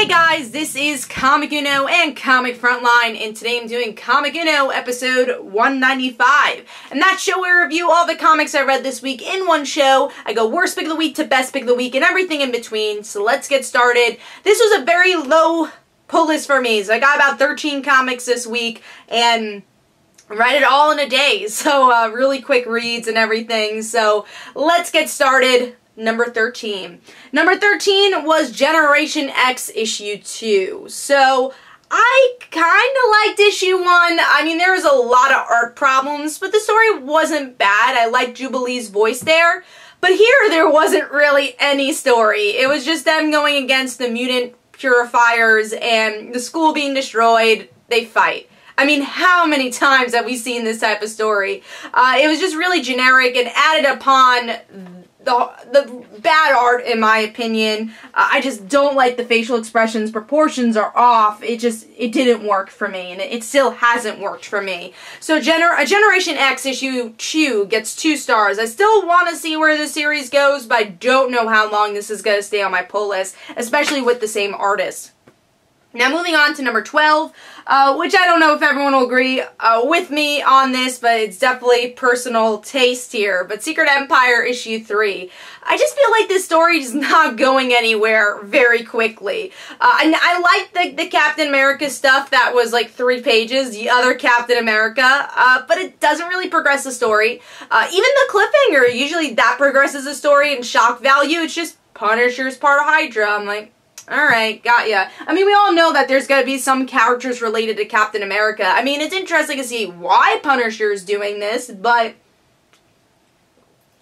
Hey guys, this is Comic Uno and Comic Frontline, and today I'm doing Comic Uno episode 195. And that show where I review all the comics I read this week in one show. I go worst pick of the week to best pick of the week and everything in between. So let's get started. This was a very low pull list for me, so I got about 13 comics this week and read it all in a day. So really quick reads and everything. So let's get started. Number 13. Number 13 was Generation X issue 2. So I kind of liked issue 1. I mean, there was a lot of art problems, but the story wasn't bad. I liked Jubilee's voice there. But here, there wasn't really any story. It was just them going against the mutant purifiers and the school being destroyed. They fight. I mean, how many times have we seen this type of story? It was just really generic and added upon the bad art, in my opinion. I just don't like the facial expressions. Proportions are off. It didn't work for me, and it still hasn't worked for me. So Generation X issue 2 gets 2 stars. I still want to see where the series goes, but I don't know how long this is going to stay on my pull list, especially with the same artist. Now moving on to number 12, which I don't know if everyone will agree with me on this, but it's definitely personal taste here. But Secret Empire issue 3. I just feel like this story is not going anywhere very quickly. And I like the Captain America stuff that was like 3 pages, the other Captain America, but it doesn't really progress the story. Even the cliffhanger, usually that progresses the story and shock value. It's just Punisher's part of Hydra. I'm like, alright, got ya. I mean, we all know that there's gonna be some characters related to Captain America. I mean, it's interesting to see why Punisher's doing this, but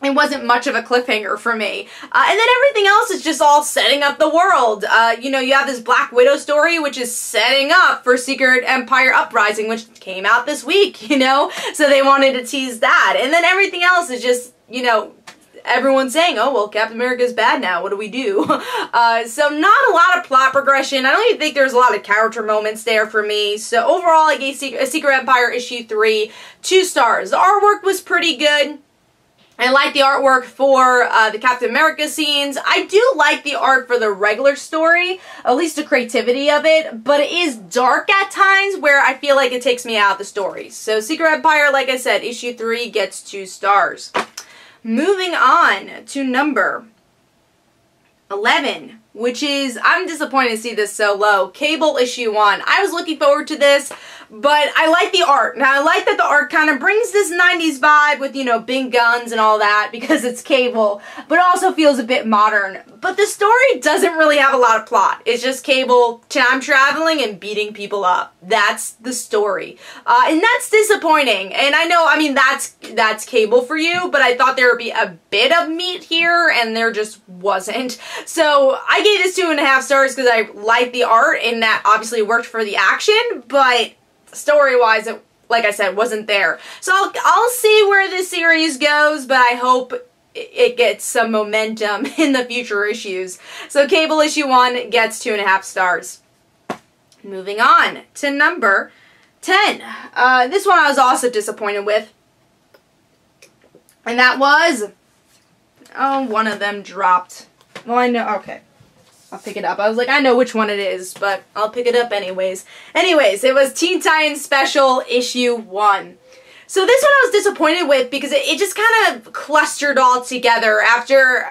it wasn't much of a cliffhanger for me. And then everything else is just all setting up the world. You know, you have this Black Widow story, which is setting up for Secret Empire Uprising, which came out this week, you know? So they wanted to tease that. And then everything else is just, you know, everyone's saying, oh, well, Captain America's bad now. What do we do? So not a lot of plot progression. I don't even think there's a lot of character moments there for me. So overall, I gave Secret Empire issue 3 2 stars. The artwork was pretty good. I like the artwork for the Captain America scenes. I do like the art for the regular story, at least the creativity of it, but it is dark at times where I feel like it takes me out of the story. So Secret Empire, like I said, issue 3 gets 2 stars. Moving on to number 11, which is, I'm disappointed to see this so low, Cable issue 1. I was looking forward to this, but I like the art. Now, I like that the art kind of brings this 90s vibe with, you know, big guns and all that because it's Cable, but also feels a bit modern. But the story doesn't really have a lot of plot. It's just Cable time traveling and beating people up. That's the story. And that's disappointing. And I know, I mean, that's Cable for you, but I thought there would be a bit of meat here, and there just wasn't. So I gave this 2.5 stars because I like the art, and that obviously worked for the action, but story-wise, it, like I said, wasn't there. So I'll see where this series goes, but I hope it gets some momentum in the future issues. So Cable issue 1 gets 2.5 stars. Moving on to number 10. This one I was also disappointed with. And that was, oh, one of them dropped. Well, I know, okay. I'll pick it up. I was like, I know which one it is, but I'll pick it up anyways. Anyways, it was Teen Titans Special issue 1. So this one I was disappointed with because it just kind of clustered all together after,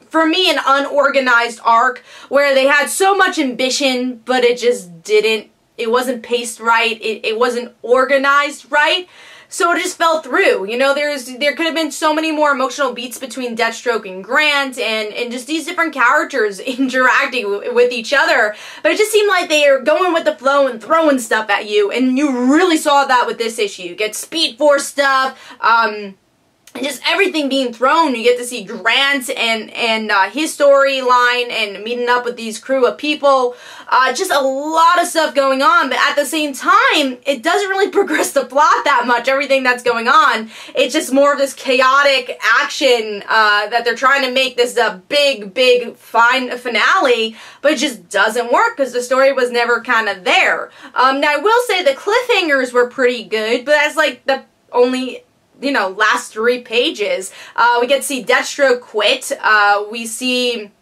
for me, an unorganized arc where they had so much ambition, but it just didn't, it wasn't paced right, it wasn't organized right. So it just fell through. You know, there could have been so many more emotional beats between Deathstroke and Grant and just these different characters interacting with each other. But it just seemed like they are going with the flow and throwing stuff at you. And you really saw that with this issue. You get Speed Force stuff, just everything being thrown. You get to see Grant and his storyline and meeting up with these crew of people. Just a lot of stuff going on, but at the same time, it doesn't really progress the plot that much, everything that's going on. It's just more of this chaotic action that they're trying to make this a big fine finale, but it just doesn't work because the story was never kind of there. Now, I will say the cliffhangers were pretty good, but that's like the only, you know, last 3 pages. We get to see Deathstroke quit. We see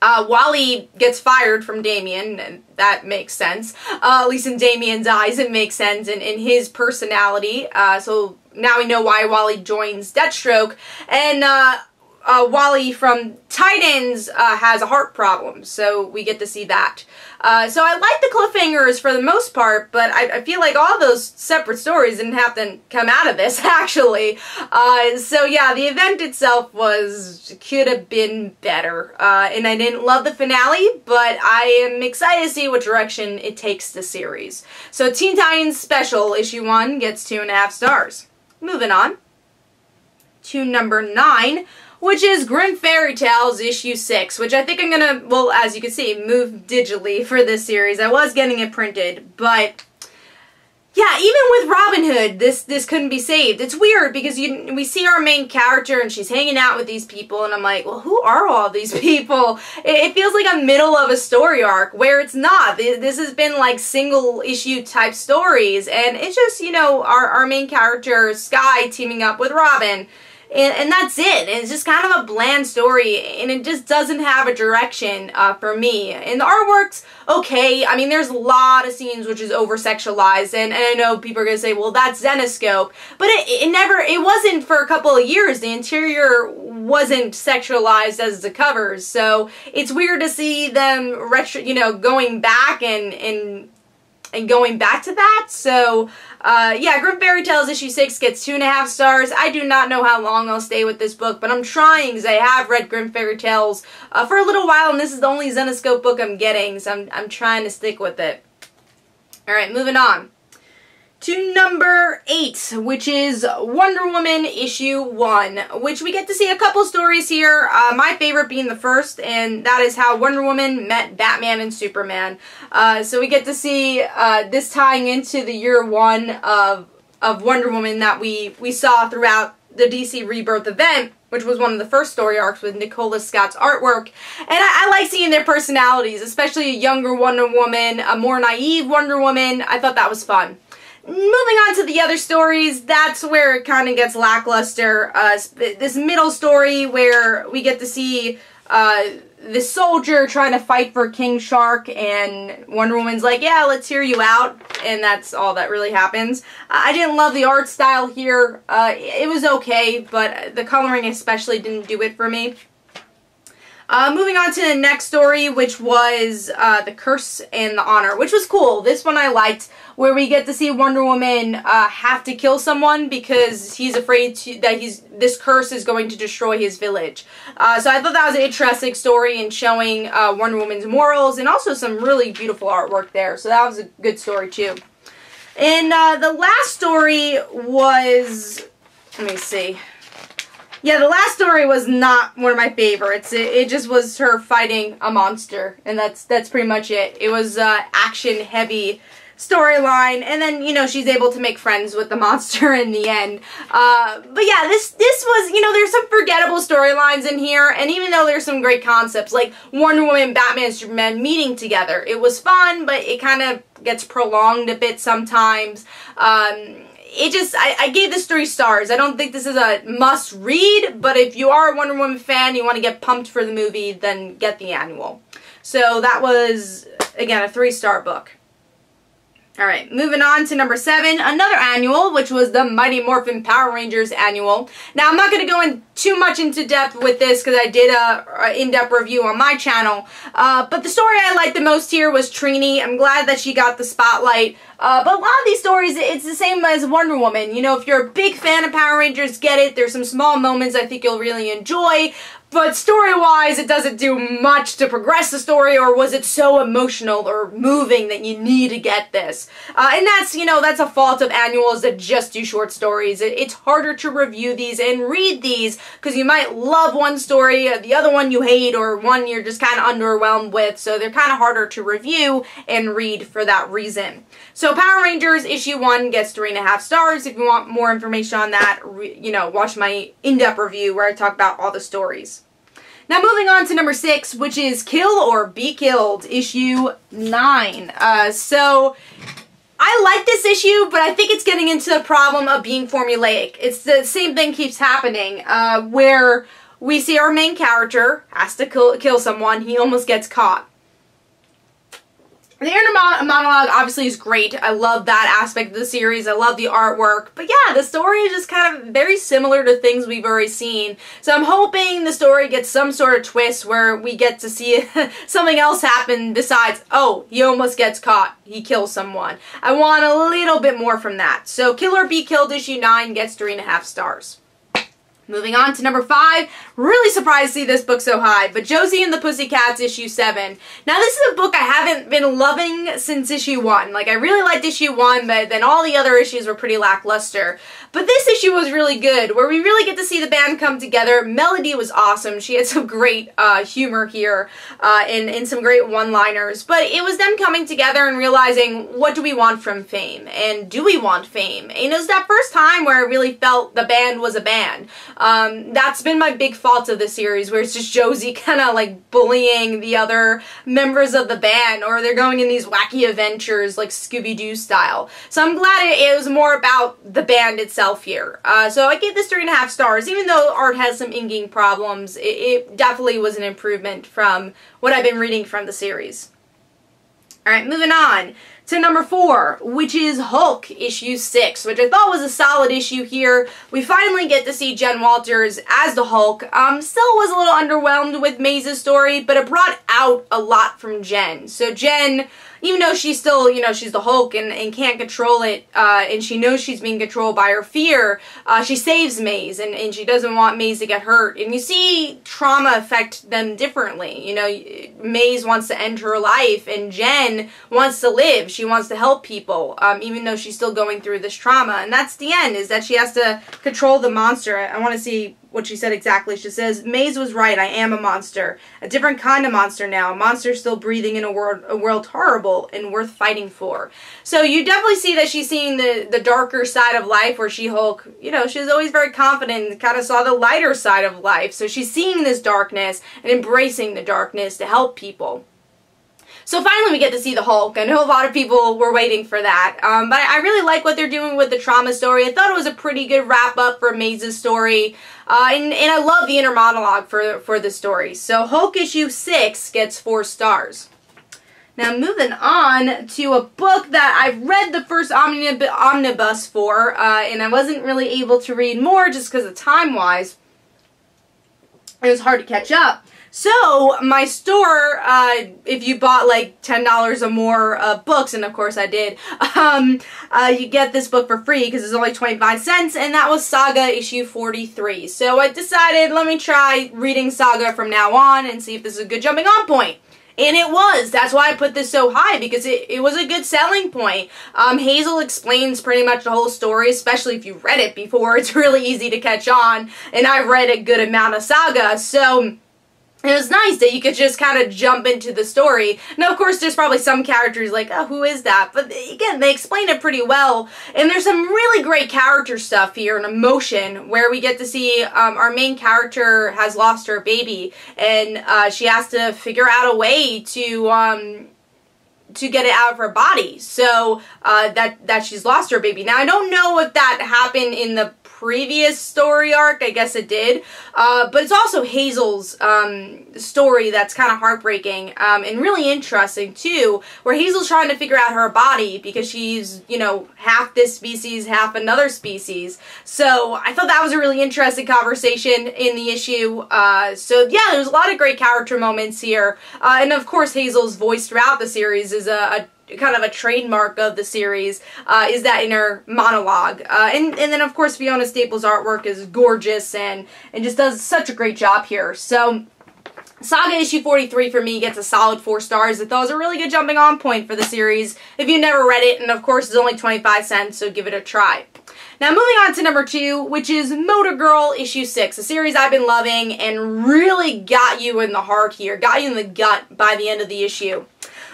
Wally gets fired from Damian, and that makes sense. At least in Damian's eyes, it makes sense in his personality. So now we know why Wally joins Deathstroke. And Wally from Titans has a heart problem, so we get to see that. So I like the cliffhangers for the most part, but I feel like all those separate stories didn't have to come out of this, actually. So yeah, the event itself could have been better. And I didn't love the finale, but I am excited to see what direction it takes the series. So Teen Titans Special Issue 1 gets 2.5 stars. Moving on to number 9, which is Grimm Fairy Tales Issue 6, which I think I'm gonna, well, as you can see, move digitally for this series. I was getting it printed, but yeah, even with Robin Hood, this couldn't be saved. It's weird because we see our main character and she's hanging out with these people, and I'm like, well, who are all these people? It feels like a middle of a story arc, where it's not. This has been like single issue type stories, and it's just, you know, our main character, Sky, teaming up with Robin. And that's it. And it's just kind of a bland story, and it just doesn't have a direction for me. And the artwork's okay. I mean, there's a lot of scenes which is over-sexualized, and I know people are going to say, well, that's Zenescope. But it wasn't for a couple of years. The interior wasn't sexualized as the covers. So it's weird to see them, going back and going back to that. So yeah, Grimm Fairy Tales Issue 6 gets 2.5 stars. I do not know how long I'll stay with this book, but I'm trying, because I have read Grimm Fairy Tales for a little while, and this is the only Zenescope book I'm getting, so I'm trying to stick with it. Alright, moving on to number 8, which is Wonder Woman Issue 1, which we get to see a couple stories here, my favorite being the first, and that is how Wonder Woman met Batman and Superman. So we get to see this tying into the year 1 of Wonder Woman that we saw throughout the DC Rebirth event, which was one of the first story arcs with Nicola Scott's artwork. And I like seeing their personalities, especially a younger Wonder Woman, a more naive Wonder Woman. I thought that was fun. Moving on to the other stories, that's where it kind of gets lackluster. This middle story where we get to see the soldier trying to fight for King Shark, and Wonder Woman's like, yeah, let's hear you out, and that's all that really happens. I didn't love the art style here. It was okay, but the coloring especially didn't do it for me. Moving on to the next story, which was The Curse and the Honor, which was cool. This one I liked, where we get to see Wonder Woman have to kill someone because he's afraid that this curse is going to destroy his village. So I thought that was an interesting story in showing Wonder Woman's morals, and also some really beautiful artwork there. So that was a good story too. And the last story was, let me see. Yeah, the last story was not one of my favorites. It just was her fighting a monster, and that's pretty much it. It was action-heavy storyline, and then, you know, she's able to make friends with the monster in the end. But yeah, this was, you know, there's some forgettable storylines in here, and even though there's some great concepts, like Wonder Woman, Batman, and Superman meeting together, it was fun, but it kind of gets prolonged a bit sometimes. I gave this 3 stars. I don't think this is a must-read, but if you are a Wonder Woman fan, you want to get pumped for the movie, then get the annual. So that was, again, a 3-star book. Alright, moving on to number 7, another annual, which was the Mighty Morphin Power Rangers annual. Now, I'm not going to go in too much into depth with this because I did a in-depth review on my channel. But the story I liked the most here was Trini. I'm glad that she got the spotlight. But a lot of these stories, it's the same as Wonder Woman. You know, if you're a big fan of Power Rangers, get it. There's some small moments I think you'll really enjoy. But story-wise, it doesn't do much to progress the story, or was it so emotional or moving that you need to get this? And that's, you know, that's a fault of annuals that just do short stories. It's harder to review these and read these because you might love one story, the other one you hate, or one you're just kind of underwhelmed with, so they're kind of harder to review and read for that reason. So Power Rangers issue 1 gets 3.5 stars. If you want more information on that, you know, watch my in-depth review where I talk about all the stories. Now moving on to number 6, which is Kill or Be Killed, issue 9. So I like this issue, but I think it's getting into the problem of being formulaic. It's the same thing keeps happening, where we see our main character has to kill someone. He almost gets caught. The inner monologue obviously is great. I love that aspect of the series. I love the artwork. But yeah, the story is just kind of very similar to things we've already seen. So I'm hoping the story gets some sort of twist where we get to see something else happen besides, oh, he almost gets caught. He kills someone. I want a little bit more from that. So Kill or Be Killed issue 9 gets 3.5 stars. Moving on to number 5, really surprised to see this book so high, but Josie and the Pussycats issue 7. Now this is a book I haven't been loving since issue 1. Like I really liked issue 1, but then all the other issues were pretty lackluster. But this issue was really good, where we really get to see the band come together. Melody was awesome. She had some great humor here and some great one-liners. But it was them coming together and realizing, what do we want from fame? And do we want fame? And it was that first time where I really felt the band was a band. That's been my big fault of the series, where it's just Josie kind of like bullying the other members of the band, or they're going in these wacky adventures like Scooby-Doo style. So I'm glad it was more about the band itself here. So I gave this 3.5 stars. Even though art has some inking problems, it definitely was an improvement from what I've been reading from the series. Alright, moving on to number 4, which is Hulk issue 6, which I thought was a solid issue here. We finally get to see Jen Walters as the Hulk. Still was a little underwhelmed with Maze's story, but it brought out a lot from Jen. So Jen, even though she's still, you know, she's the Hulk and can't control it, and she knows she's being controlled by her fear, she saves Maze, and she doesn't want Maze to get hurt. And you see trauma affect them differently. You know, Maze wants to end her life, and Jen wants to live. She wants to help people, even though she's still going through this trauma. And that's the end, is that she has to control the monster. I want to see what she said exactly. She says, Maze was right, I am a monster. A different kind of monster now. A monster still breathing in a world horrible and worth fighting for. So you definitely see that she's seeing the darker side of life, where She-Hulk, you know, she's always very confident and kind of saw the lighter side of life. So she's seeing this darkness and embracing the darkness to help people. So finally we get to see the Hulk. I know a lot of people were waiting for that, but I really like what they're doing with the trauma story. I thought it was a pretty good wrap-up for Maze's story, and I love the inner monologue for the story. So Hulk issue 6 gets 4 stars. Now moving on to a book that I've read the first omnibus for, and I wasn't really able to read more just because of time-wise. It was hard to catch up. So, my store, if you bought like $10 or more books, and of course I did, you get this book for free because it's only 25 cents, and that was Saga issue 43. So I decided, let me try reading Saga from now on and see if this is a good jumping on point. And it was. That's why I put this so high, because it was a good selling point. Hazel explains pretty much the whole story, especially if you've read it before. It's really easy to catch on, and I've read a good amount of Saga, so it was nice that you could just kind of jump into the story. Now, of course, there's probably some characters like, oh, who is that? But again, they explain it pretty well. And there's some really great character stuff here and emotion, where we get to see our main character has lost her baby, and she has to figure out a way to get it out of her body, so that she's lost her baby. Now, I don't know if that happened in the previous story arc. I guess it did, but it's also Hazel's story that's kind of heartbreaking and really interesting too, where Hazel's trying to figure out her body because she's, you know, half this species, half another species. So I thought that was a really interesting conversation in the issue. So yeah, there's a lot of great character moments here, and of course Hazel's voice throughout the series is a kind of a trademark of the series, is that inner monologue. And then of course Fiona Staples' artwork is gorgeous and just does such a great job here. So Saga issue 43 for me gets a solid 4 stars. I thought it was a really good jumping on point for the series if you never read it, and of course it's only 25 cents, so give it a try. Now moving on to number 2, which is Motor Girl issue 6, a series I've been loving and really got you in the heart here, got you in the gut by the end of the issue,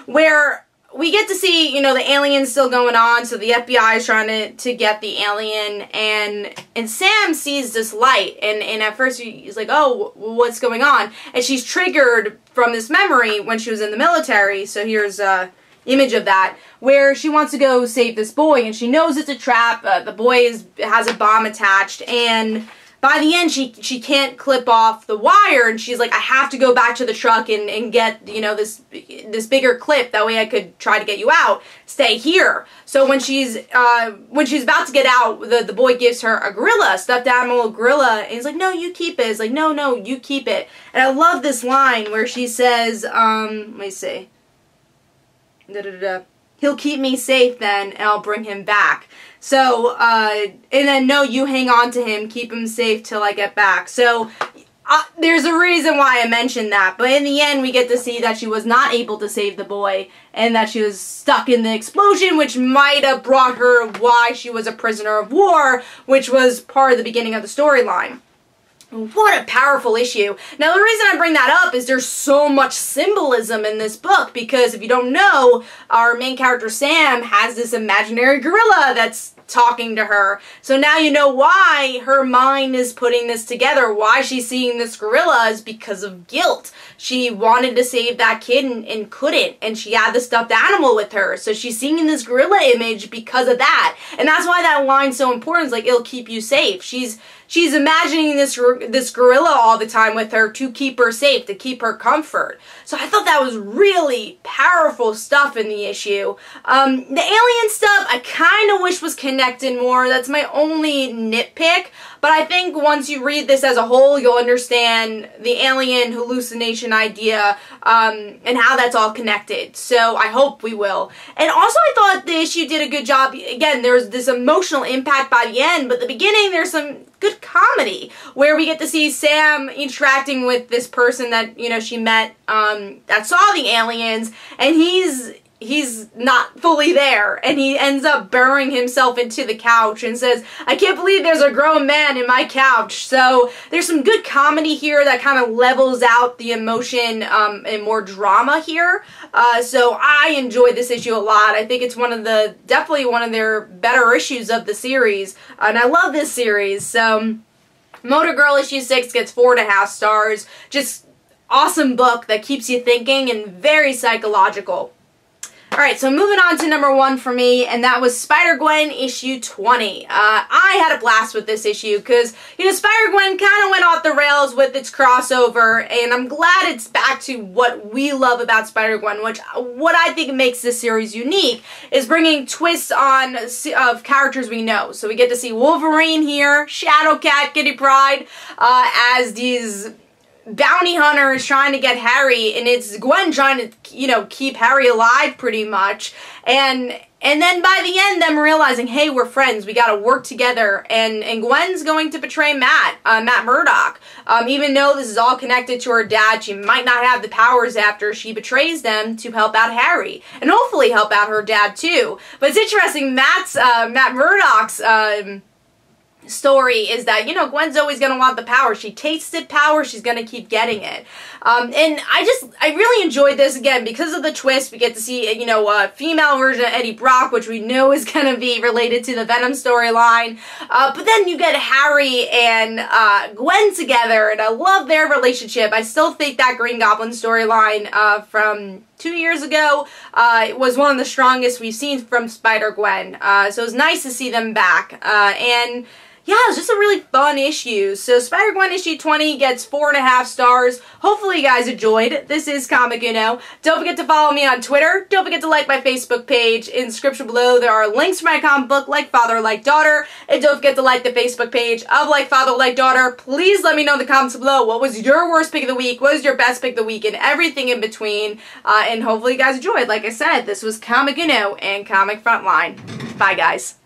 where we get to see, you know, the alien's still going on, so the FBI is trying to get the alien, and Sam sees this light, and at first he's like, oh, what's going on? And she's triggered from this memory when she was in the military, so here's a image of that, where she wants to go save this boy, and she knows it's a trap. The boy has a bomb attached, and by the end, she can't clip off the wire, and she's like, I have to go back to the truck and get, you know, this bigger clip. That way I could try to get you out. Stay here. So when she's about to get out, the boy gives her a gorilla, a stuffed animal gorilla, and he's like, no, you keep it. It's like, no, you keep it. And I love this line where she says, let me see. He'll keep me safe then, and I'll bring him back. So, and then, no, you hang on to him, keep him safe till I get back. So, there's a reason why I mentioned that, but in the end, we get to see that she was not able to save the boy, and that she was stuck in the explosion, which might have brought her why she was a prisoner of war, which was part of the beginning of the storyline. What a powerful issue. Now, the reason I bring that up is there's so much symbolism in this book, because if you don't know, our main character Sam has this imaginary gorilla that's talking to her. So now you know why her mind is putting this together, why she's seeing this gorilla is because of guilt. She wanted to save that kid and couldn't, and she had the stuffed animal with her. So she's seeing this gorilla image because of that. And that's why that line's so important. It's like, it'll keep you safe. She's imagining this gorilla all the time with her to keep her safe, to keep her comfort. So I thought that was really powerful stuff in the issue. The alien stuff, I kind of wish was connected more. That's my only nitpick. But I think once you read this as a whole, you'll understand the alien hallucination idea and how that's all connected. So I hope we will. And also I thought the issue did a good job. Again, there's this emotional impact by the end, but at the beginning there's some good comedy where we get to see Sam interacting with this person that, you know, she met that saw the aliens, and he's not fully there, and he ends up burying himself into the couch and says, I can't believe there's a grown man in my couch. So there's some good comedy here that kind of levels out the emotion and more drama here. So I enjoyed this issue a lot. I think it's definitely one of their better issues of the series, and I love this series. So Motor Girl issue 6 gets 4.5 stars. Just awesome book that keeps you thinking and very psychological. Alright, so moving on to number 1 for me, and that was Spider-Gwen issue 20. I had a blast with this issue because, you know, Spider-Gwen kind of went off the rails with its crossover, and I'm glad it's back to what we love about Spider-Gwen, what I think makes this series unique is bringing twists on of characters we know. So we get to see Wolverine here, Shadowcat, Kitty Pryde, as these bounty hunter is trying to get Harry, and it's Gwen trying to, you know, keep Harry alive pretty much, and then by the end them realizing, hey, we're friends, we gotta work together, and Gwen's going to betray Matt Murdock. Even though this is all connected to her dad, she might not have the powers after she betrays them to help out Harry, and hopefully help out her dad too. But it's interesting, Matt Murdock's story is that, you know, Gwen's always going to want the power. She tasted power, she's going to keep getting it. And I really enjoyed this, again, because of the twist. We get to see, you know, a female version of Eddie Brock, which we know is going to be related to the Venom storyline. But then you get Harry and Gwen together, and I love their relationship. I still think that Green Goblin storyline from 2 years ago was one of the strongest we've seen from Spider-Gwen. So it was nice to see them back. And yeah, it was just a really fun issue. So Spider-Gwen issue 20 gets 4.5 stars. Hopefully you guys enjoyed. This is Comic Uno. Don't forget to follow me on Twitter. Don't forget to like my Facebook page. In the description below there are links for my comic book, Like Father, Like Daughter. And don't forget to like the Facebook page of Like Father, Like Daughter. Please let me know in the comments below what was your worst pick of the week, what was your best pick of the week, and everything in between. And hopefully you guys enjoyed. Like I said, this was Comic Uno and Comic Frontline. Bye guys.